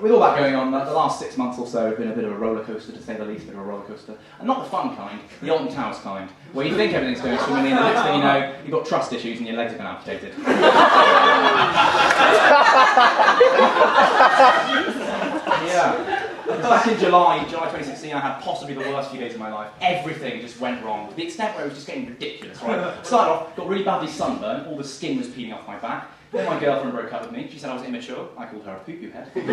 With all that going on, the last 6 months or so have been a bit of a roller coaster, to say the least, a bit of a roller coaster. And not the fun kind, the Alton Towers kind, where you think everything's going swimmingly, and the next thing you know, you've got trust issues and your legs have been amputated. Yeah. Back in July 2016, I had possibly the worst few days of my life. Everything just went wrong, to the extent where it was just getting ridiculous, right? Started off, got really badly sunburned, all the skin was peeling off my back. Then my girlfriend broke up with me. She said I was immature. I called her a poo-poo head. and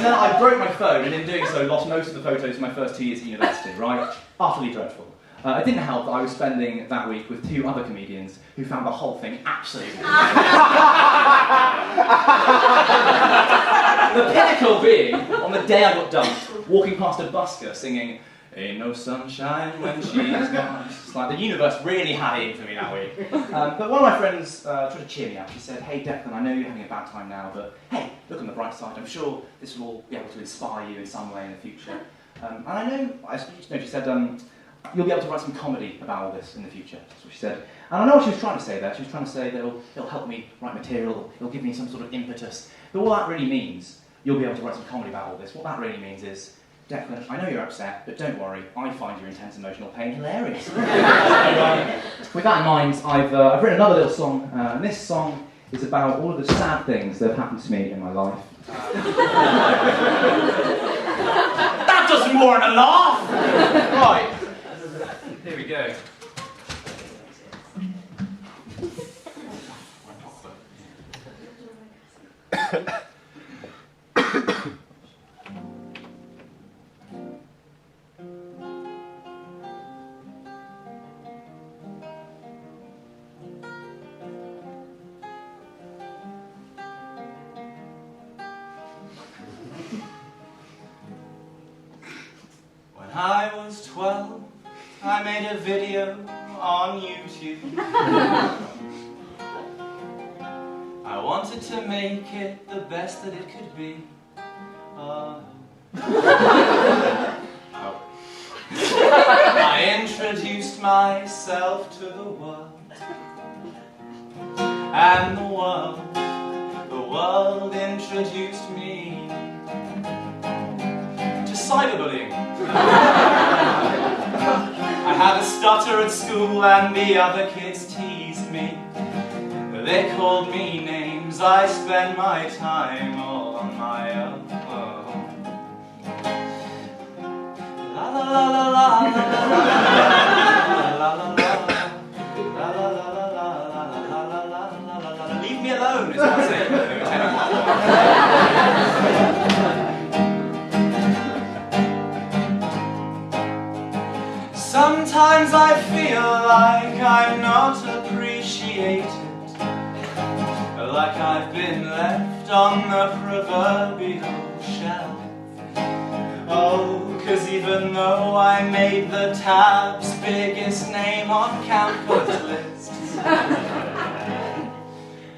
then I broke my phone, and in doing so, lost most of the photos from my first 2 years at university, right? Utterly dreadful. It didn't help that I was spending that week with 2 other comedians who found the whole thing absolutely The pinnacle being, on the day I got dumped, walking past a busker singing, "Ain't no sunshine when she's gone." It's like the universe really had it in for me that week. But one of my friends tried to cheer me up. She said, "Hey Declan, I know you're having a bad time now, but hey, look on the bright side. I'm sure this will be able to inspire you in some way in the future." And I know, she said, "You'll be able to write some comedy about all this in the future." That's what she said. And I know what she was trying to say there. She was trying to say that it'll help me write material, it'll give me some sort of impetus. But what that really means, you'll be able to write some comedy about all this, what that really means is, Declan, I know you're upset, but don't worry, I find your intense emotional pain hilarious. So, with that in mind, I've written another little song, and this song is about all of the sad things that have happened to me in my life. That doesn't warrant a laugh! Right, here we go. When I was 12, I made a video on YouTube. I wanted to make it the best that it could be. I introduced myself to the world, and the world introduced me to cyberbullying. I had a stutter at school and the other kids teased me. They called me names, I spent my time all on my own. La la la la la la la la la. Leave me alone is what I say. Sometimes I feel like I'm not appreciated, like I've been left on the proverbial shelf. Oh, 'cause even though I made the tab's biggest name on campus lists,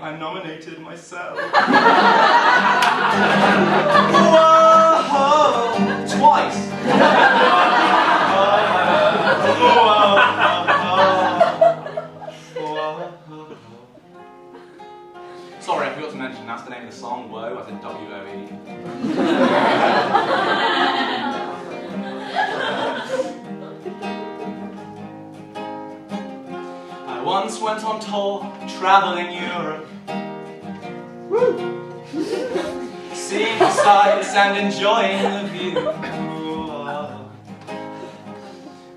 I nominated myself. Whoa, twice. Sorry, I forgot to mention, that's the name of the song, Woe, as in W-O-E. I once went on tour, traveling Europe. Woo! Seeing the sights and enjoying the view.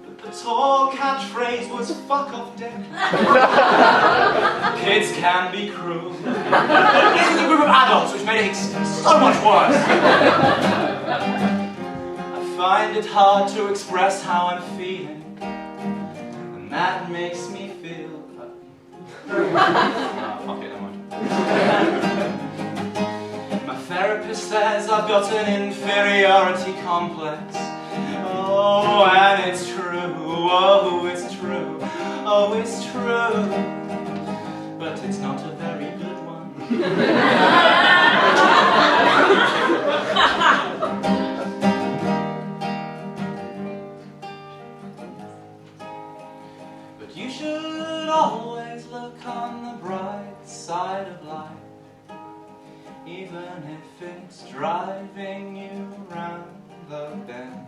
But the tour catchphrase was "fuck off, dick." Kids can be cruel. This was a group of adults, which made it so much worse. I find it hard to express how I'm feeling, and that makes me feel. Fuck it, never mind. My therapist says I've got an inferiority complex. Oh, and it's true. Oh, it's true. Oh, it's true. But it's not a very good one. But you should always look on the bright side of life, even if it's driving you round the bend.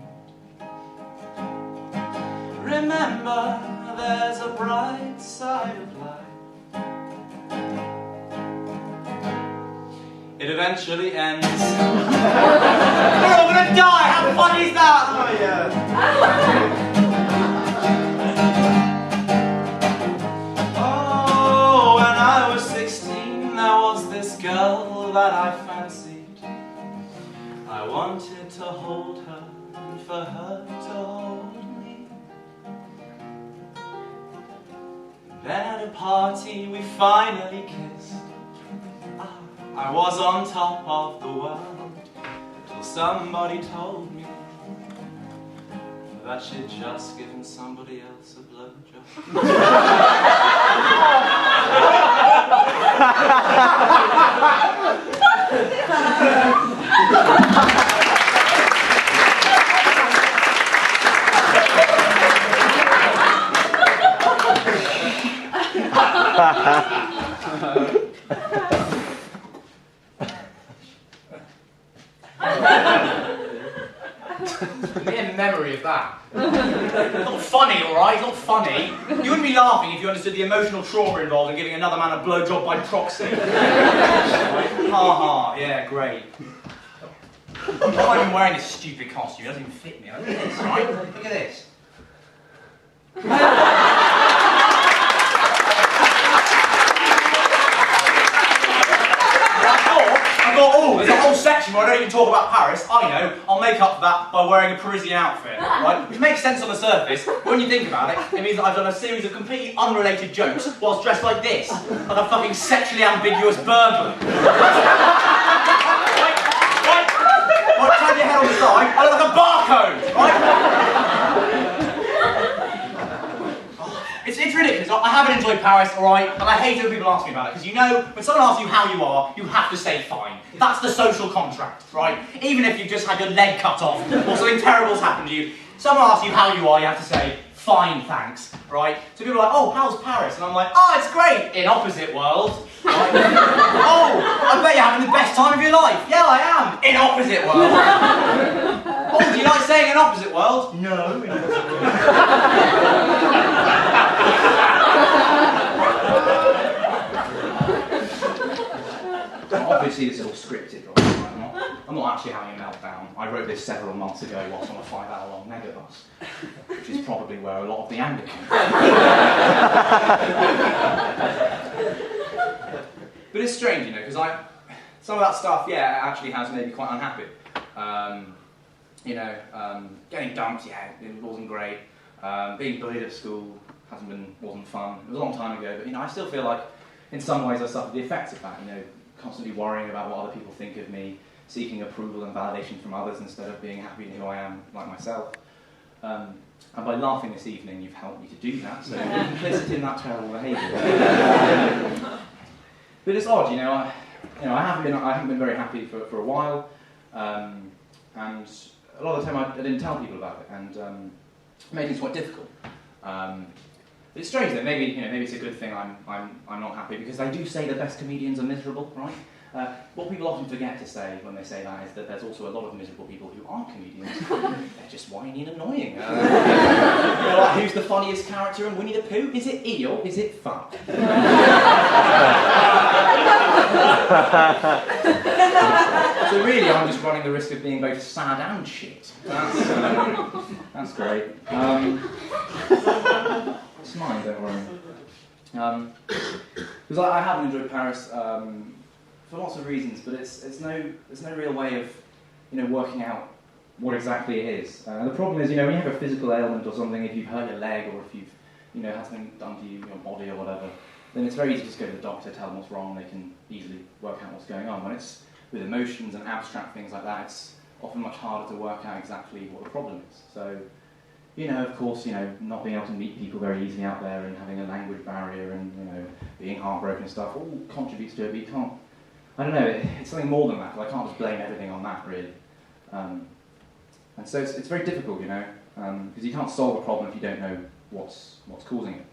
Remember, there's a bright side of life. It eventually ends. We're all gonna die! How funny is that? Oh yeah. Oh, when I was 16, there was this girl that I fancied. I wanted to hold her and for her to hold me. Then at a party we finally kissed. I was on top of the world till somebody told me that she'd just given somebody else a blowjob. Mere memory of that. Not funny, alright? Not funny. You wouldn't be laughing if you understood the emotional trauma involved in giving another man a blowjob by proxy. Ha ha, yeah, great. I'm not even wearing this stupid costume, it doesn't even fit me. Look at this, right? Look at this. I thought, oh, there's a whole section where I don't even talk about Paris. I know, I'll make up for that by wearing a Parisian outfit, right? Which makes sense on the surface, but when you think about it, it means that I've done a series of completely unrelated jokes whilst dressed like this, like a fucking sexually ambiguous burglar. Right, turn your head on the side, I look like a barcode, right? It's ridiculous. I haven't enjoyed Paris, alright, and I hate it when people ask me about it, because you know, when someone asks you how you are, you have to say fine. That's the social contract, right? Even if you've just had your leg cut off, or something terrible's happened to you, someone asks you how you are, you have to say, fine, thanks, right? So people are like, oh, how's Paris? And I'm like, oh, it's great, in opposite world. Right? Oh, I bet you're having the best time of your life. Yeah, I am, in opposite world. Oh, do you like saying in opposite world? No, in opposite world. Obviously this is all scripted, right? I'm not actually having a meltdown. I wrote this several months ago whilst on a 5-hour-long megabus, which is probably where a lot of the anger came from. But it's strange, you know, because some of that stuff, yeah, actually has made me quite unhappy. Getting dumped, yeah, it wasn't great. Being bullied at school wasn't fun. It was a long time ago, but you know, I still feel like in some ways I suffered the effects of that, you know, constantly worrying about what other people think of me, seeking approval and validation from others instead of being happy in who I am, like myself. And by laughing this evening, you've helped me to do that, so you're complicit in that terrible behaviour. But it's odd, I haven't been very happy for a while, and a lot of the time I didn't tell people about it, and it made things quite difficult. It's strange though. Maybe it's a good thing I'm not happy, because they do say the best comedians are miserable, right? What people often forget to say when they say that is that there's also a lot of miserable people who aren't comedians. They're just whiny and annoying. Like, who's the funniest character in Winnie the Pooh? Is it E or is it fuck? So really, I'm just running the risk of being both sad and shit. That's great. It's mine, don't worry. Because I haven't enjoyed Paris for lots of reasons, but there's no real way of working out what exactly it is. The problem is, when you have a physical ailment or something, if you've hurt your leg or if you've had something done to you, your body or whatever, then it's very easy to just go to the doctor, tell them what's wrong. They can easily work out what's going on. When it's with emotions and abstract things like that, it's often much harder to work out exactly what the problem is. So, of course, not being able to meet people very easily out there and having a language barrier and, being heartbroken and stuff all contributes to it, but you can't, I don't know, it's something more than that, I can't just blame everything on that, really. And so it's very difficult, because you can't solve a problem if you don't know what's causing it.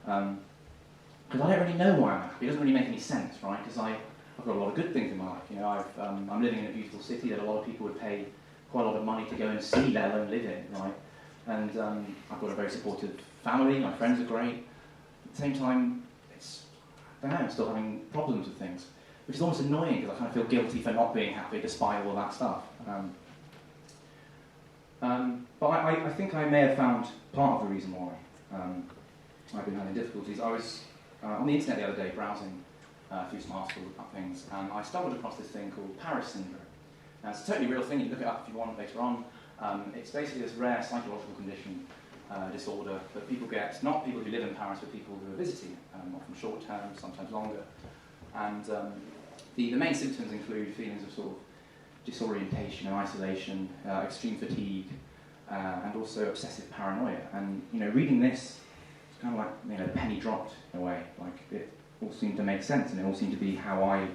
Because I don't really know why I'm happy. It doesn't really make any sense, right? Because I've got a lot of good things in my life. I'm living in a beautiful city that a lot of people would pay quite a lot of money to go and see, let alone live in, right? And I've got a very supportive family. My friends are great. At the same time, I'm still having problems with things, which is almost annoying because I kind of feel guilty for not being happy despite all that stuff. But I think I may have found part of the reason why I've been having difficulties. I was on the internet the other day browsing through some articles about things, and I stumbled across this thing called Paris syndrome. Now, it's a totally real thing. You look it up if you want later on. It's basically this rare psychological condition, disorder that people get, not people who live in Paris, but people who are visiting, often short term, sometimes longer. And the main symptoms include feelings of sort of disorientation and isolation, extreme fatigue, and also obsessive paranoia. And reading this, it's kind of like a penny dropped in a way. Like it all seemed to make sense, and it all seemed to be how I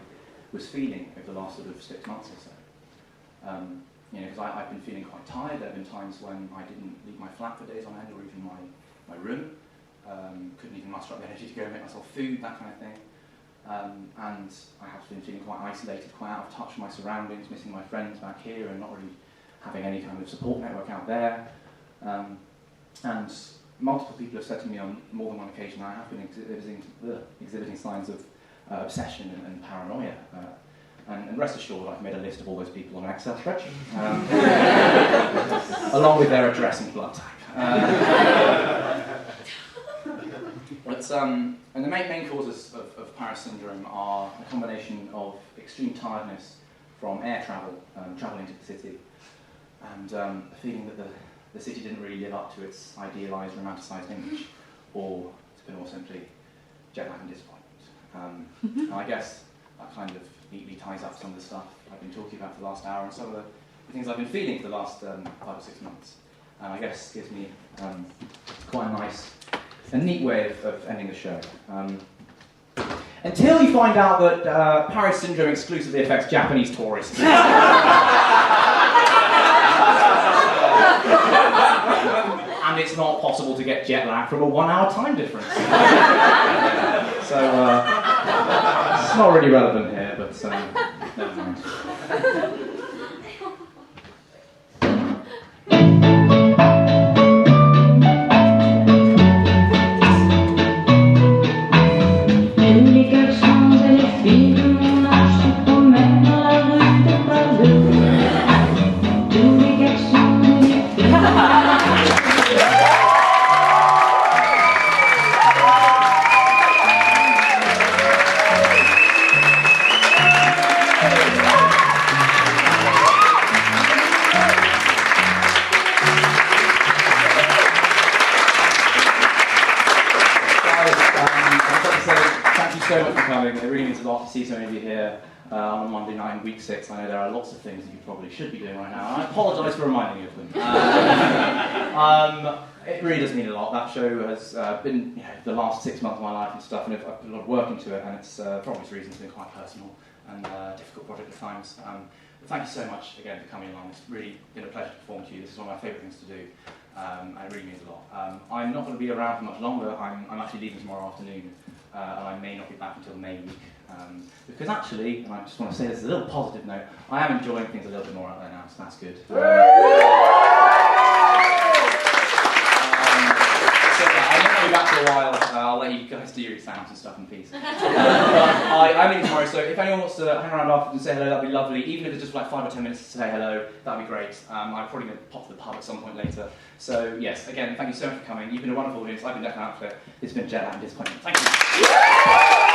was feeling over the last sort of 6 months or so. Because I've been feeling quite tired. There have been times when I didn't leave my flat for days on end, or even my room. Couldn't even muster up the energy to go and make myself food, that kind of thing. And I have been feeling quite isolated, quite out of touch with my surroundings, missing my friends back here, and not really having any kind of support network out there. And multiple people have said to me on more than one occasion I have been exhibiting signs of obsession and paranoia. And rest assured, I've made a list of all those people on an Excel spreadsheet, along with their address and blood type. And the main causes of Paris syndrome are a combination of extreme tiredness from air travel, travelling to the city, and a feeling that the city didn't really live up to its idealised, romanticised image, or, to put more simply, jet lag and disappointment. And I guess that kind of neatly ties up some of the stuff I've been talking about for the last hour and some of the things I've been feeling for the last 5 or 6 months. And I guess gives me quite a neat way of ending the show. Until you find out that Paris syndrome exclusively affects Japanese tourists. And it's not possible to get jet lag from a 1-hour time difference. So, it's not really relevant here, but never mind. It really means a lot to see so many of you here on a Monday night in week 6. I know there are lots of things that you probably should be doing right now, and I apologise for reminding you of them. It really does mean a lot. That show has been the last 6 months of my life and stuff, and I've put a lot of work into it, and it's, for obvious reasons, been quite personal and a difficult project at times. But thank you so much again for coming along. It's really been a pleasure to perform to you. This is one of my favourite things to do, and it really means a lot. I'm not going to be around for much longer. I'm actually leaving tomorrow afternoon, and I may not be back until May week. Because actually, and I just want to say this as a little positive note, I am enjoying things a little bit more out there now, so that's good. So I'm going to be back for a while. I'll let you guys do your exams and stuff in peace. I'm leaving tomorrow, so if anyone wants to hang around after and say hello, that'd be lovely. Even if it's just for like 5 or 10 minutes to say hello, that'd be great. I'm probably going to pop to the pub at some point later. So yes, again, thank you so much for coming. You've been a wonderful audience. I've been Declan Amphlett. It's been Jet Lag and Disappointment. Thank you.